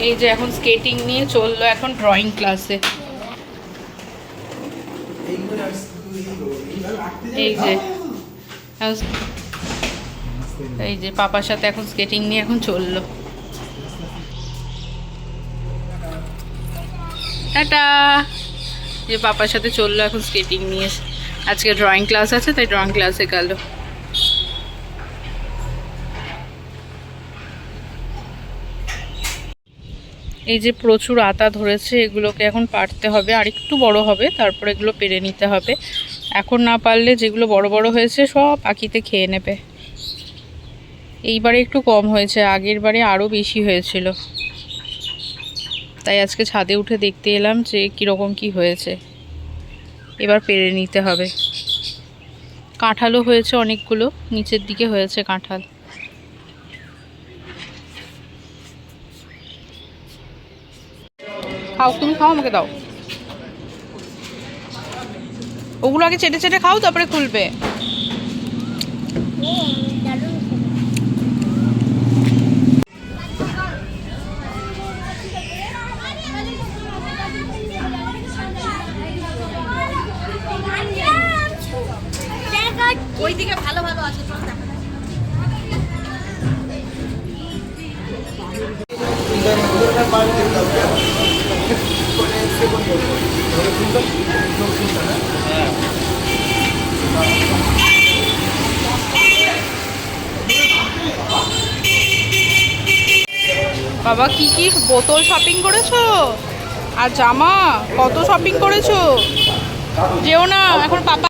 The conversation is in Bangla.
এই যে এখন স্কেটিং নিয়ে চললো এখন ড্রয়িং ক্লাসে। এই যে পাপার সাথে এখন স্কেটিং নিয়ে এখন চললো। টাটা। যে পাপার সাথে চললো এখন স্কেটিং নিয়ে। আজকে ড্রয়িং ক্লাস আছে তাই ড্রয়িং ক্লাসে গেল। এই যে প্রচুর আতা ধরেছে, এগুলোকে এখন পাড়তে হবে, আর একটু বড় হবে তারপর এগুলো পেরে নিতে হবে। এখন না পারলে যেগুলো বড় বড় হয়েছে সব পাখিতে খেয়ে নেবে। এইবারে একটু কম হয়েছে, আগের বারে আরও বেশি হয়েছিল, তাই আজকে ছাদে উঠে দেখতে এলাম যে কীরকম কি হয়েছে। এবার পেরে নিতে হবে। কাঁঠালও হয়েছে অনেকগুলো, নিচের দিকে হয়েছে কাঁঠাল। খাও, তুমি খাও, আমাকে দাও। ওগুলো আগে চেটে চেটে খাও, তারপরে খুলবে। ওইদিকে ভালো ভালো আছে, চল দেখা। বাবা কি কি বোতল শপিং করেছো, আর জামা কত শপিং করেছো। যেও না এখন পাপা